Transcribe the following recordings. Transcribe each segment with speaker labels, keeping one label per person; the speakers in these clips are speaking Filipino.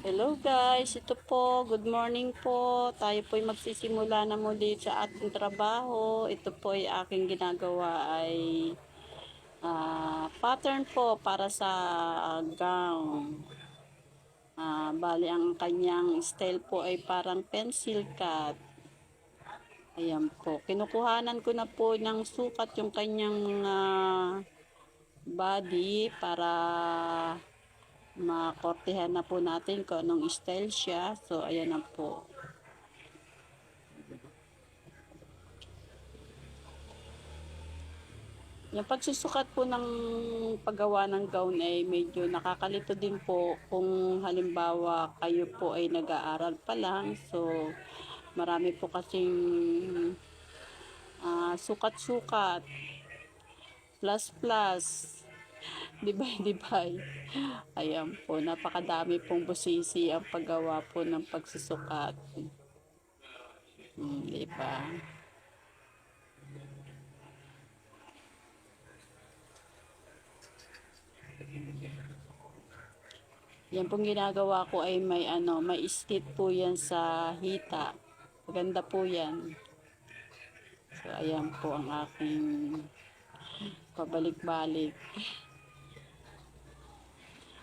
Speaker 1: Hello guys, ito po, good morning po. Tayo po ay magsisimula na muli sa ating trabaho. Ito po ay aking ginagawa ay pattern po para sa gown. Bali ang kanyang style po ay parang pencil cut. Ayan po, kinukuhanan ko na po ng sukat yung kanyang body para makortehan na po natin kung anong style siya. So, ayan na po. Yung pagsusukat po ng paggawa ng gown ay medyo nakakalito din po kung halimbawa kayo po ay nag-aaral pa lang. So, marami po kasing sukat-sukat, plus-plus, divide-divide. Ayan po, napakadami pong busisi ang paggawa po ng pagsusukat. Diba? Yan pong ginagawa ko ay may skit po yan sa hita. Maganda po yan. So, ayan po ang aking pabalik-balik.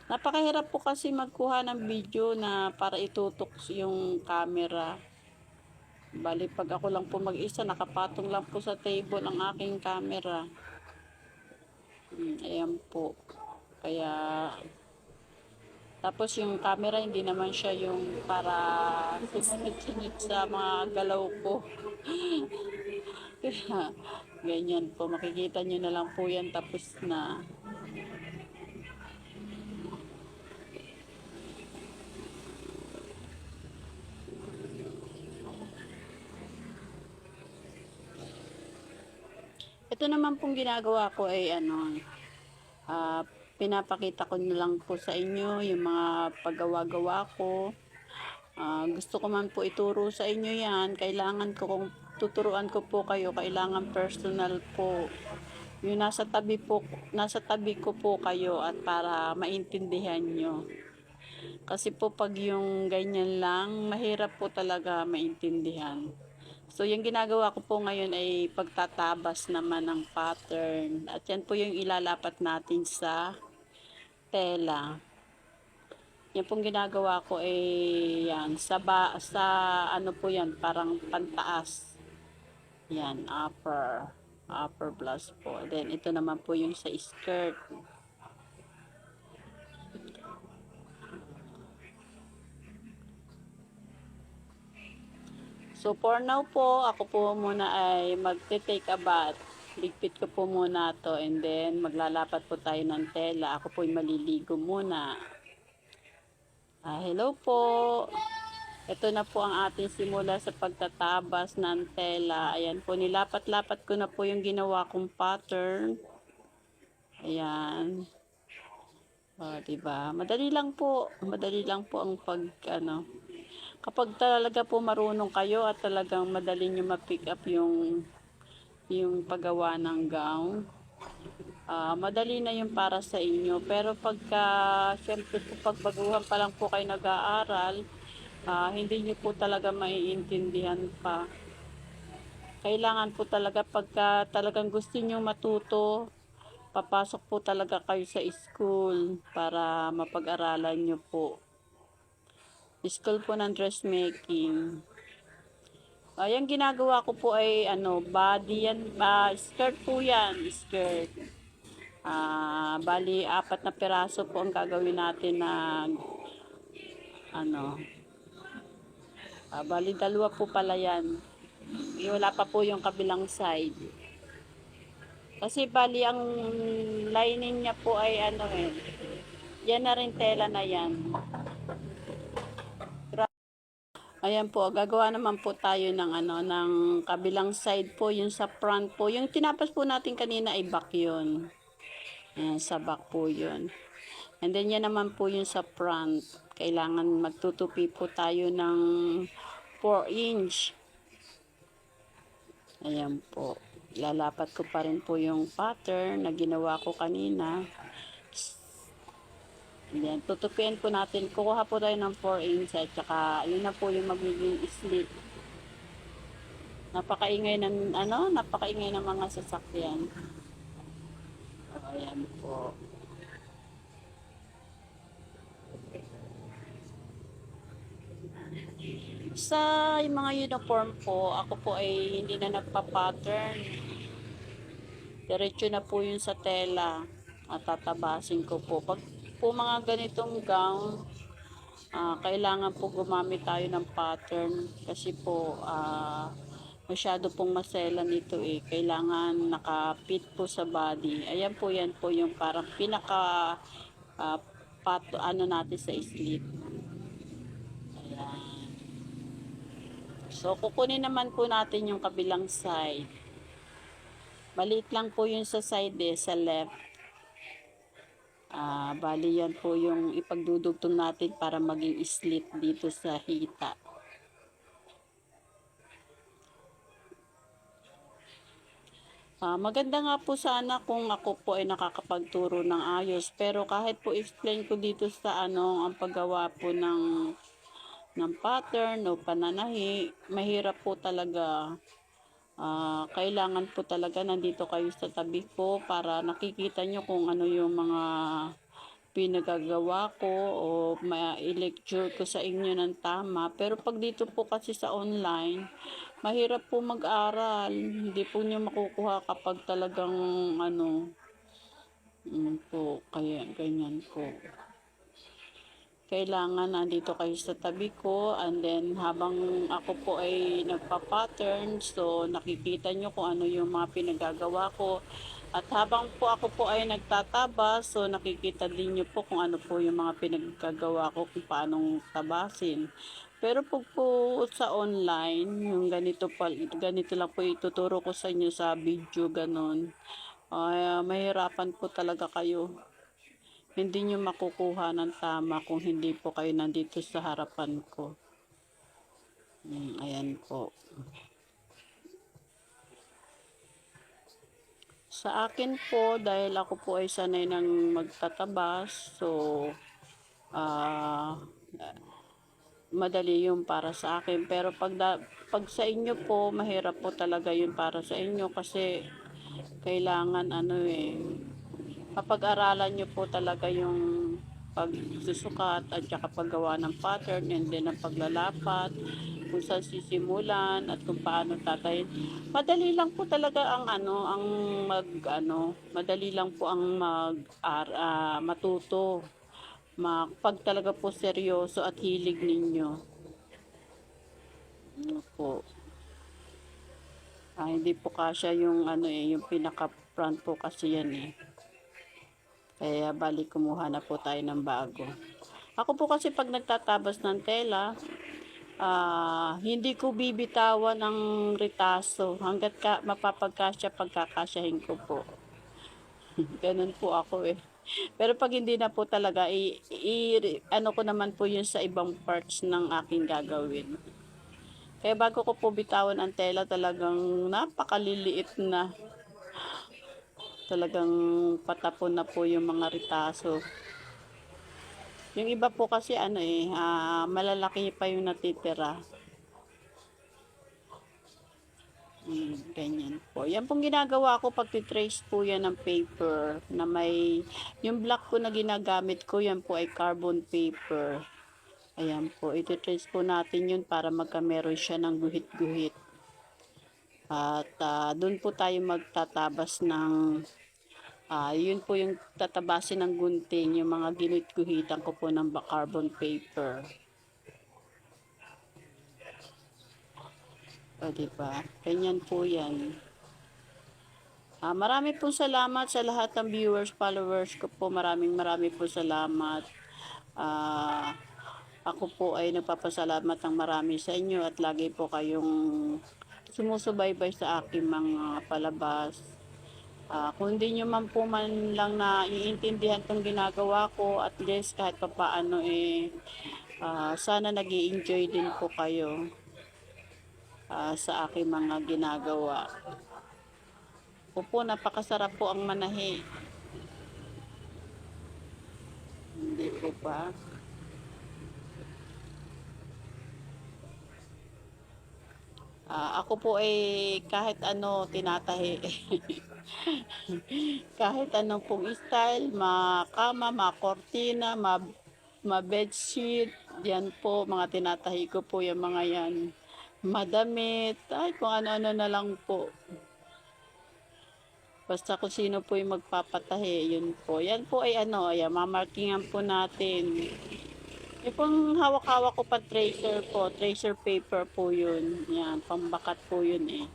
Speaker 1: Napakahirap po kasi magkuha ng video na para itutok yung camera. Bali, pag ako lang po mag-isa, nakapatong lang po sa table ang aking camera. Ayan po. Kaya, tapos yung camera, hindi naman siya yung para susunod-sunod sa mga galaw ko. Kaya, ganyan po. Makikita nyo na lang po yan tapos na. Ito naman pong ginagawa ko ay pinapakita ko na lang po sa inyo yung mga paggawa-gawa ko. Gusto ko man po ituro sa inyo yan. Kailangan ko kung tuturuan ko po kayo, kailangan personal po. Yung nasa tabi ko po kayo at para maintindihan nyo. Kasi po pag yung ganyan lang, mahirap po talaga maintindihan. So, yung ginagawa ko po ngayon ay pagtatabas naman ng pattern. At yan po yung ilalapat natin sa tela. Yan pong ginagawa ko ay yan, sa ano po yan, parang pantaas. Yan, upper plus po. Then, ito naman po yung sa skirt. So, for now po, ako po muna ay magte-take a bath. Ligpit ko po muna to and then maglalapat po tayo ng tela. Ako po ay maliligo muna. Hello po. Ito na po ang ating simula sa pagtatabas ng tela. Ayan po, nilapat-lapat ko na po yung ginawa kong pattern. Ayan. Diba? Madali lang po. Madali lang po ang kapag talaga po marunong kayo at talagang madali nyo ma-pick up yung paggawa ng gown, madali na yung para sa inyo. Pero pagka, syempre po pag baguhan pa lang po kayo nag-aaral, hindi nyo po talaga maiintindihan pa. Kailangan po talaga pagka talagang gusto nyo matuto, papasok po talaga kayo sa school para mapag-aralan nyo po. School po ng dressmaking. Yung ginagawa ko po ay body yan, skirt po yan, skirt. Bali, 4 na piraso po ang gagawin natin na bali 2 po pala yan. Wala pa po yung kabilang side. Kasi bali ang lining niya po ay yan na rin tela na yan. Ayan po, gagawa naman po tayo ng kabilang side po, yung sa front po. Yung tinapas po natin kanina ay back yun. Ayan, sa back po yun. And then yan naman po yung sa front. Kailangan magtutupi po tayo ng 4 inch. Ayan po. Lalapat ko pa rin po yung pattern na ginawa ko kanina. Ayan, tutupian po natin. Kukuha po tayo ng 4 inch at saka yun na po yung magiging slit. Napakaingay ng napakaingay ng mga sasakyan. Ayan po. Sa mga uniform po, ako po ay hindi na nagpa-pattern. Diretso na po yun sa tela at tatabasin ko po. Pag po mga ganitong gown, kailangan po gumamit tayo ng pattern kasi po masyado pong masela nito eh. Kailangan nakapit po sa body. Ayan po, yan po yung parang pinaka uh, ano natin sa slit. Ayan. So, kukunin naman po natin yung kabilang side. Maliit lang po yung sa side eh, sa left. Bali yan po yung ipagdudugtong natin para maging slit dito sa hita. Maganda nga po sana kung ako po ay nakakapagturo ng ayos. Pero kahit po explain ko dito sa ang paggawa po ng pattern o pananahi, mahirap po talaga. Kailangan po talaga nandito kayo sa tabi ko para nakikita nyo kung ano yung mga pinagagawa ko o ma-lecture ko sa inyo ng tama. Pero pag dito po kasi sa online, mahirap po mag-aral. Hindi po nyo makukuha kapag talagang po, kaya ganyan po. Kailangan nandito kayo sa tabi ko and then habang ako po ay nagpa-pattern, so nakikita nyo kung ano yung mga pinagagawa ko. At habang po ako po ay nagtatabas, so nakikita din nyo po kung ano po yung mga pinagagawa ko, kung paanong tabasin. Pero pag po sa online, yung ganito lang po ituturo ko sa inyo sa video, ganon. Mahirapan po talaga kayo. Hindi nyo makukuha ng tama kung hindi po kayo nandito sa harapan ko. Ayan po. Sa akin po, dahil ako po ay sanay ng magtatabas, so madali yung para sa akin. Pero pag sa inyo po, mahirap po talaga yun para sa inyo kasi kailangan kapag-aralan nyo po talaga yung pagsusukat at saka paggawa ng pattern and then ang paglalapat, kung saan sisimulan at kung paano tatayin. Madali lang po talaga madali lang po ang matuto. Pag talaga po seryoso at hilig ninyo. Ano po. Hindi po kasya yung yung pinaka front po kasi yan eh. Kaya balik kumuha na po tayo ng bago. Ako po kasi pag nagtatabas ng tela, hindi ko bibitawan ng ritaso hanggat mapapagkasya pagkakasyahin ko po. Ganun po ako eh. Pero pag hindi na po talaga, ano ko naman po yun sa ibang parts ng aking gagawin. Kaya bago ko po bitawan ang tela, talagang napakaliliit na. Talagang patapon na po yung mga ritaso. Yung iba po kasi malalaki pa yung natitira. Ganyan po. Yan pong ginagawa ko pag titrace po yan ng paper na yung black po na ginagamit ko, yan po ay carbon paper. Ayan po, ititrace po natin yun para meron siya ng guhit-guhit. At doon po tayo magtatabas ng yun po yung tatabasin ng gunting, yung mga ginit-guhitan ko po ng carbon paper. Diba? Ganyan po yan. Marami po salamat sa lahat ng viewers, followers ko po. Maraming po salamat. Ako po ay nagpapasalamat ng marami sa inyo at lagi po kayong sumusubaybay sa aking mga palabas. Kung hindi nyo man po man lang na iintindihan itong ginagawa ko, at least kahit papaano sana nag-i-enjoy din po kayo sa aking mga ginagawa. Napakasarap po ang manahi. Hindi po ba? Ako po ay kahit ano tinatahi. Kahit anong pong style, makama, makortina, ma-bedsheet, yan po, mga tinatahi ko po yung mga yan. Madamit, ay kung ano-ano na lang po. Basta kung sino po yung magpapatahi, yun po. Yan po ay ano, ayan, mamarkingan po natin. Yung pong hawak-hawak ko pa tracer po, tracer paper po yun. Yan, pambakat po yun eh.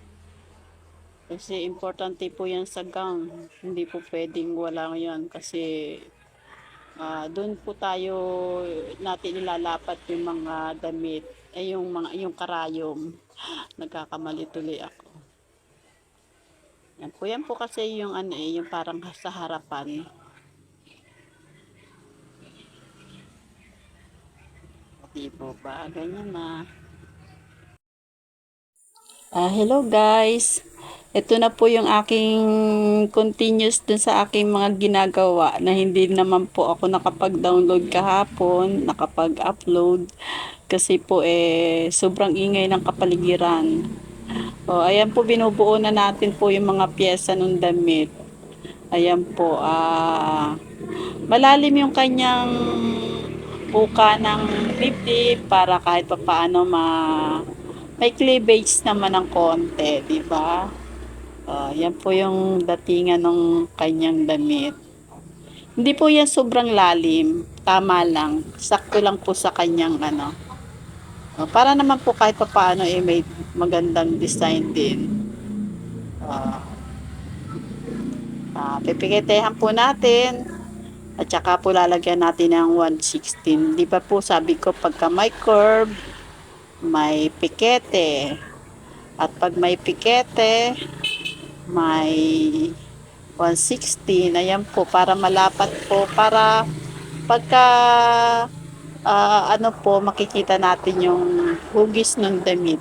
Speaker 1: Kasi importante po yan sa gang. Hindi po pwedeng wala yan kasi doon po tayo natin ilalapat yung mga damit ay yung karayom. Nagkakamali tuloy ako. Yan po kasi yung ano eh, yung parang sa harapan. Di po ba? Ganyan na. Hello guys. Ito na po yung aking continuous dun sa aking mga ginagawa na hindi naman po ako nakapag-download kahapon, nakapag-upload kasi po sobrang ingay ng kapaligiran. Ayan po binubuo na natin po yung mga piyesa ng damit. Ayan po, malalim yung kanyang buka ng dibdib para kahit pa paano may cleavage naman ng konti, di ba? Yan po yung datingan ng kanyang damit. Hindi po yan sobrang lalim, tama lang, sakto lang po sa kanyang ano. Para naman po kahit pa paano may magandang design din. Pipikitehan po natin at saka po lalagyan natin ng 116. Di ba po sabi ko pagka may curve, may pikete. At pag may pikete, may 116. Ayan po, para malapat po, para pagka ano po, makikita natin yung hugis ng damit.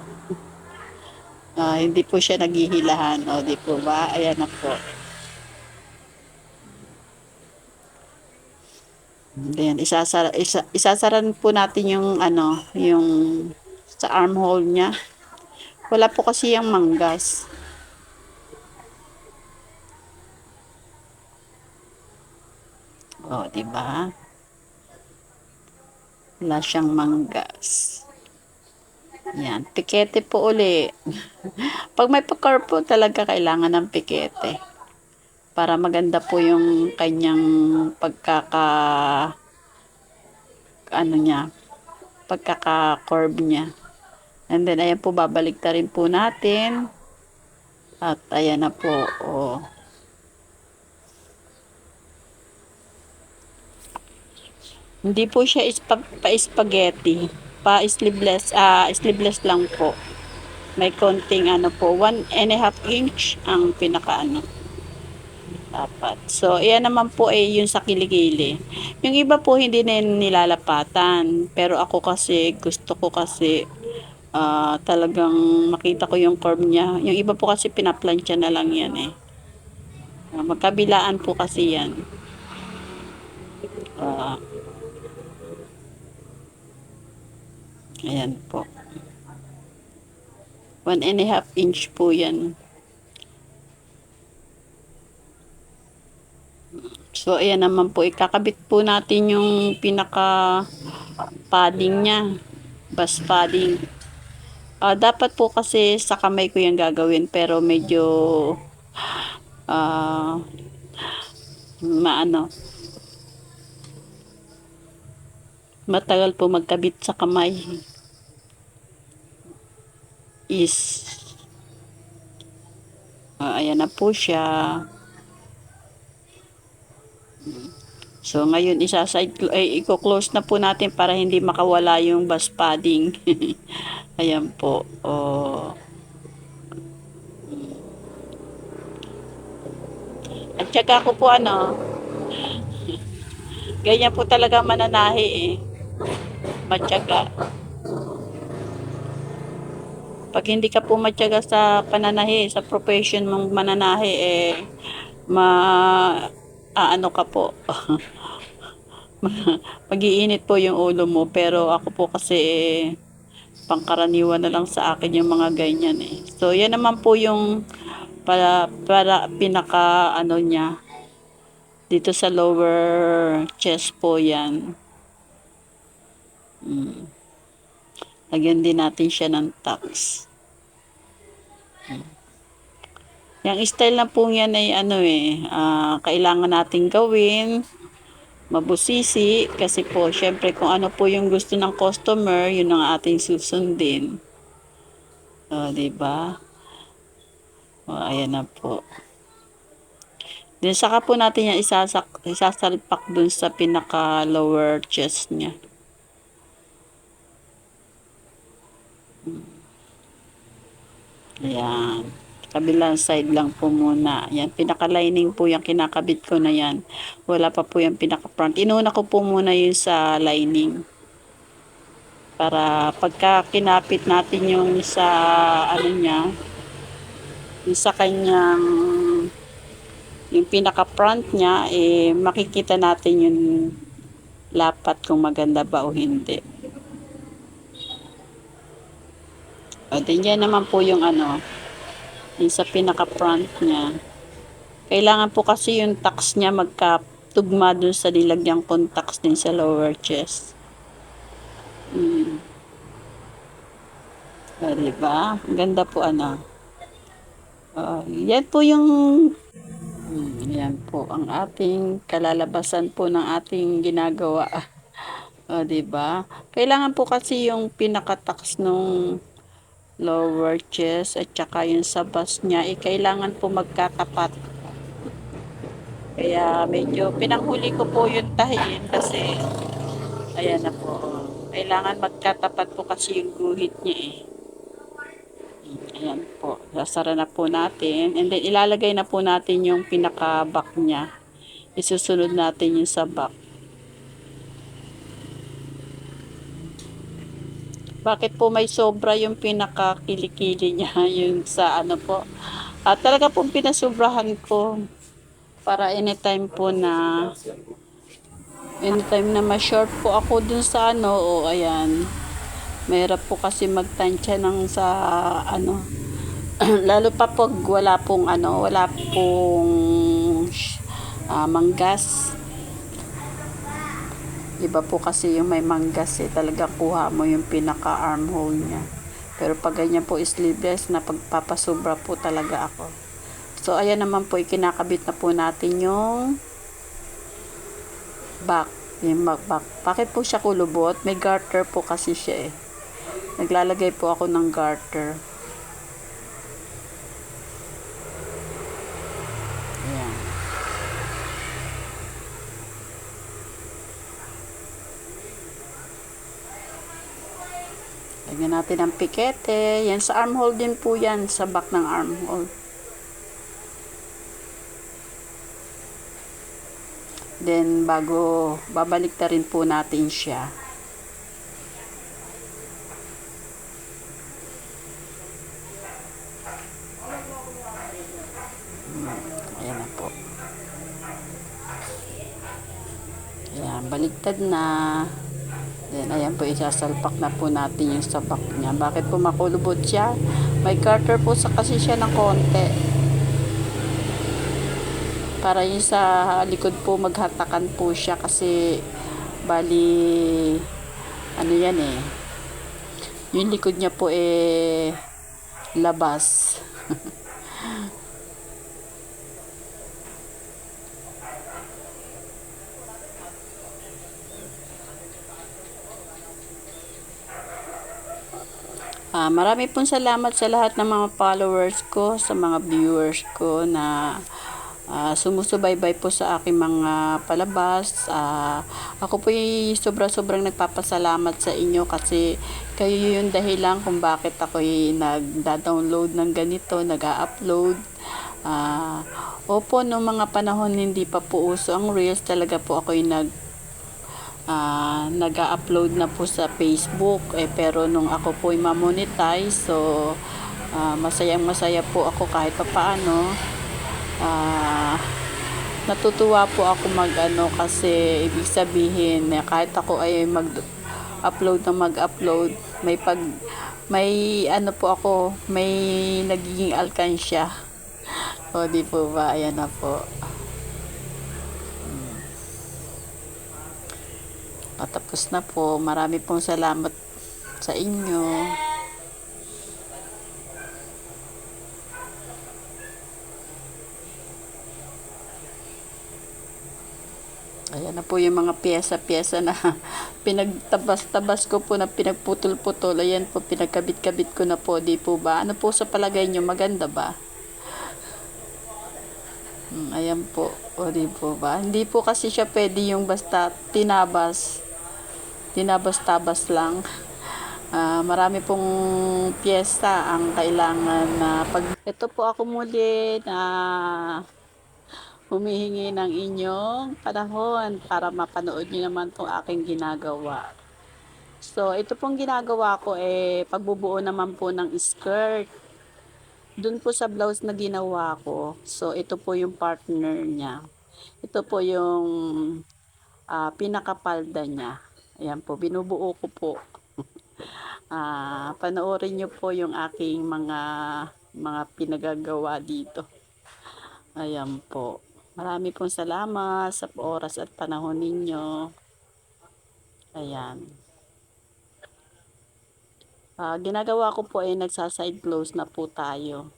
Speaker 1: Hindi po siya naghihilahan. O, di po ba? Ayan na po. Then, isasaran po natin yung ano, yung sa armhole niya. Wala po kasi yung manggas. Di ba? Wala siyang manggas. Yan, pikete po uli. Pag may pa-curve po talaga kailangan ng pikete. Para maganda po yung kanyang pagkaka-curve niya. And then, ayan po, babalik na rin po natin. At ayan na po, Hindi po siya pa-spaghetti. Sleeveless lang po. May konting ano po, 1.5 inch ang pinaka ano. Dapat. So, ayan naman po yung sa kilikili. Yung iba po hindi na nilalapatan. Pero ako kasi, gusto ko kasi talagang makita ko yung curve niya. Yung iba po kasi pinaplansya na lang yan eh. Magkabilaan po kasi yan. Ayan po. 1.5 inch po yan. So, ayan naman po. Ikakabit po natin yung pinaka padding niya. Bus padding. Dapat po kasi sa kamay ko yung gagawin. Pero medyo matagal po magkabit sa kamay. Ayan na po siya. So, ngayon, i-close na po natin para hindi makawala yung bus padding. Ayan po. At saka ko po ganyan po talaga mananahi eh. Matyaga. Pag hindi ka po matyaga sa pananahi, sa profession mong mananahi, ano ka po. mag-iinit po yung ulo mo. Pero ako po kasi pangkaraniwan na lang sa akin yung mga ganyan eh. So, yan naman po yung para pinaka ano niya dito sa lower chest po yan. Lagyan din natin siya ng tax. Yung style na po yan ay ano kailangan nating gawin mabusisi kasi po syempre kung ano po yung gusto ng customer yun ang ating susundin. Diba? Ayan na po. Then saka po natin yung isasalpak dun sa pinaka lower chest niya. Ayan. Kabilang side lang po muna. Ayan, pinaka-lining po yung kinakabit ko na yan. Wala pa po yung pinaka-front. Inuna ko po muna yung sa lining. Para pagka kinapit natin yung sa ano niya, yung sa kanyang yung pinaka-front niya, makikita natin yung lapat kung maganda ba o hindi. O, din yan naman po yung ano, yung sa pinaka-front niya. Kailangan po kasi yung tax niya magkatugma dun sa nilagyang contacts din sa lower chest. Diba? Ang ganda po ano. Yan po yung yan po ang ating kalalabasan po ng ating ginagawa. Diba? Kailangan po kasi yung pinaka-tax nung lower chest at saka yung sa bust niya kailangan po magkatapat. Kaya medyo pinanghuli ko po yung tahiin kasi ayan na po. Kailangan magkatapat po kasi yung guhit niya Ayan po. Sasara na po natin. And then ilalagay na po natin yung pinaka-back niya. Isusunod natin yung sa back. Bakit po may sobra yung pinaka-kilikili niya yung sa ano po. At talaga pong pinasobrahan ko para anytime na ma-short po ako dun sa ano ayan. Mahirap po kasi magtansya ng sa ano lalo pa pag wala pong manggas. Iba po kasi yung may manggas talaga kuha mo yung pinaka armhole niya. Pero pag ganyan po sleeveless na pagpapasobra po talaga ako. So ayan naman po ikinakabit na po natin yung back. Yung back. Bakit po siya kulubot? May garter po kasi siya Naglalagay po ako ng garter. Ayan. Lagyan natin ang pikete. Yan sa armhole din po yan. Sa back ng armhole. Then bago babalik na rin po natin siya. Ayan na po. Ayan, baliktad na. Then, ayan po, isasalpak na po natin yung sabak niya. Bakit po makulubot siya? May garter po kasi siya ng konti. Para yung sa likod po, maghatakan po siya kasi bali, ano yan yung likod niya po labas. Marami pong salamat sa lahat ng mga followers ko, sa mga viewers ko na sumusubaybay po sa aking mga palabas. Ako po yung sobrang nagpapasalamat sa inyo kasi kayo yung dahilan kung bakit ako nagda-download ng ganito, nag-a-upload. Opo, noong mga panahon hindi pa po uso ang Reels, talaga po ako yung nag-a-upload na po sa Facebook pero nung ako po ma-monetize so masaya po ako kahit pa paano natutuwa po ako mag-ano kasi ibig sabihin kahit ako ay mag-upload na mag-upload, may ano po ako, may nagiging alkansya. O di po ba? Ayan na po. Patapos na po. Marami pong salamat sa inyo. Ayan na po yung mga pyesa-pyesa na pinagtabas-tabas ko po na pinagputol-putol. Ayan po, pinagkabit-kabit ko na po. Di po ba? Ano po sa palagay nyo? Maganda ba? Ayan po. O di po ba? Hindi po kasi siya pwede yung basta tinabas-tabas lang. Marami pong piyesta ang kailangan na pag... Ito po ako muli na humihingi ng inyong panahon para mapanood nyo naman itong aking ginagawa. So, ito pong ginagawa ko pagbubuo naman po ng skirt. Dun po sa blouse na ginawa ko. So, ito po yung partner niya. Ito po yung pinakapalda niya. Ayan po, binubuo ko po. Panoorin nyo po yung aking mga pinagagawa dito. Ayan po. Marami pong salamat sa oras at panahon ninyo. Ayan. Ginagawa ko po nagsaside close na po tayo.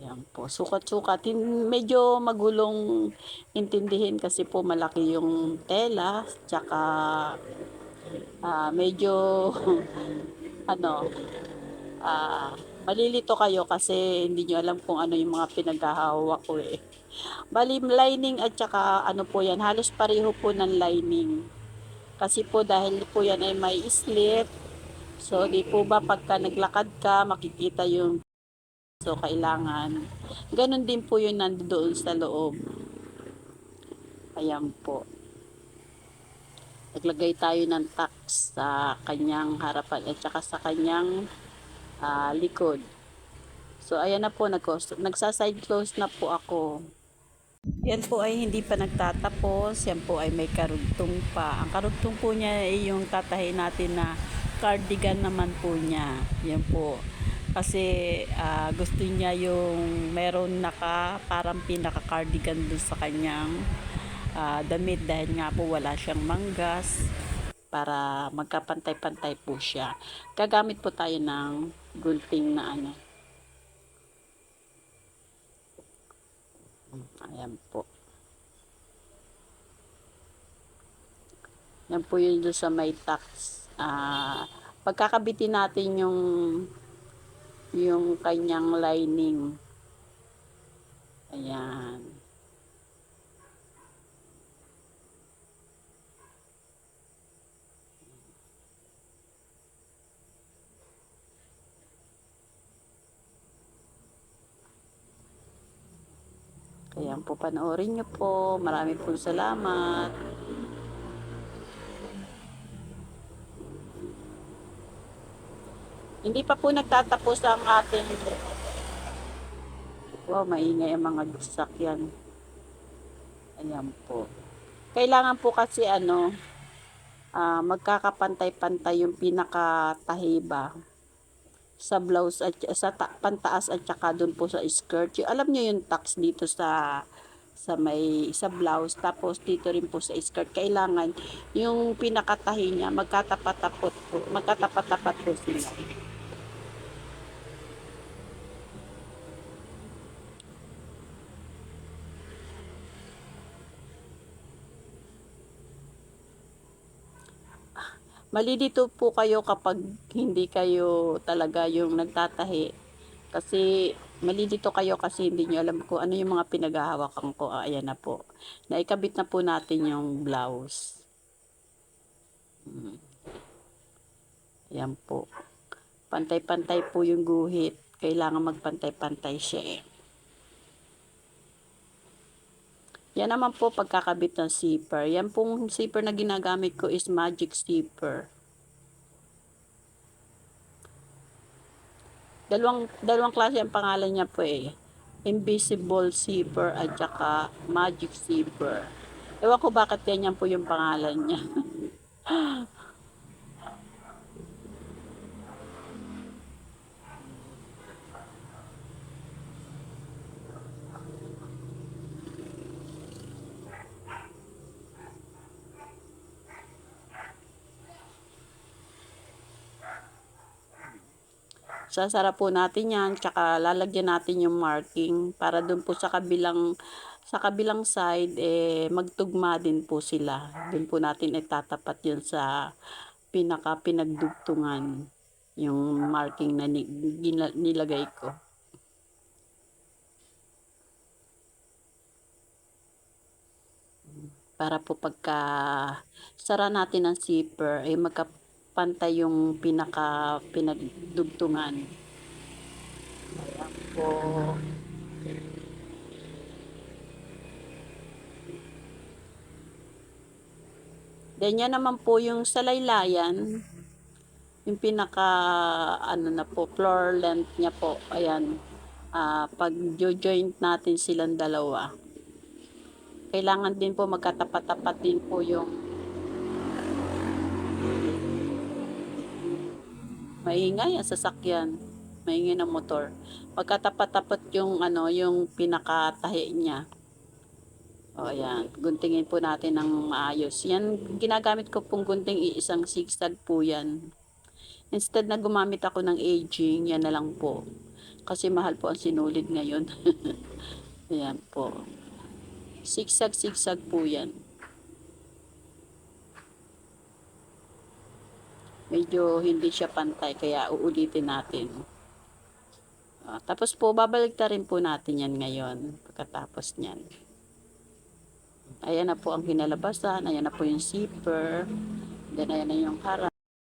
Speaker 1: Ayan po. Sukat-sukat. Medyo magulong intindihin kasi po malaki yung tela. Tsaka medyo ano, malilito kayo kasi hindi nyo alam kung ano yung mga pinaghahawak ko Bali, lining at saka ano po yan, halos pareho po ng lining. Kasi po dahil po yan ay may slit, so di po ba pagka naglakad ka, makikita yung so kailangan. Ganon din po yun nandoon sa loob. Ayan po. Naglagay tayo ng tax sa kanyang harapan at saka sa kanyang likod. So, ayan na po, nagsaside close na po ako. Yan po ay hindi pa nagtatapos. Yan po ay may karugtong pa. Ang karugtong po niya ay yung tatahin natin na cardigan naman po niya. Yan po. Kasi gusto niya yung meron parang pinaka-cardigan dun sa kanyang damit dahil nga po wala siyang manggas para magkapantay-pantay po siya. Gagamit po tayo ng gunting na ano. Ayan po. Yan po yun doon sa may tax. Pagkakabitin natin yung kanyang lining. Ayan. Ayan po, panoorin nyo po. Marami pong salamat. Hindi pa po nagtatapos ang ating... Wow, maingay ang mga sasakyan. Ayan po. Kailangan po kasi magkakapantay-pantay yung pinakatahiba sa blouse at pantaas at saka doon po sa skirt. Alam niyo yung tax dito sa blouse tapos dito rin po sa skirt kailangan yung pinakatahi niya magkatapat-tapat po sila. Malilito po kayo kapag hindi kayo talaga yung nagtatahi. Kasi malilito kayo kasi hindi nyo alam kung ano yung mga pinaghahawakan ko. Ayan na po. Naikabit na po natin yung blouse. Ayan po. Pantay-pantay po yung guhit. Kailangan magpantay-pantay siya Yan naman po pagkakabit ng zipper. Yan pong zipper na ginagamit ko is Magic Zipper. Dalawang klase ang pangalan niya po invisible zipper at saka magic zipper. Ewan ko bakit ganyan po yung pangalan niya. Sasara po natin yan, tsaka lalagyan natin yung marking para dun po sa kabilang side, magtugma din po sila. Dun po natin itatapat yun sa pinagdugtungan, yung marking na nilagay ko. Para po pagka sara natin ang zipper, ay magkapantay yung pinagdugtungan. Ayan po. Then yan naman po yung salaylayan, yung pinaka ano na po, floor length niya po. Ayan. Pag joint natin silang dalawa, kailangan din po magkatapat-tapat din po yung maingay ang sasakyan, maingay ng motor. Magkatapat-tapat yung ano, yung pinakatahi niya. O ayan, guntingin po natin ng maayos. Yan, ginagamit ko pong gunting, isang zigzag po yan. Instead na gumamit ako ng aging, yan na lang po. Kasi mahal po ang sinulid ngayon. Ayan po. Zigzag po yan. Medyo hindi siya pantay, kaya uulitin natin. Tapos po, babalik rin po natin yan ngayon, pagkatapos niyan. Ayan na po ang kinalabasan, ayan na po yung zipper, then ayan na yung harap.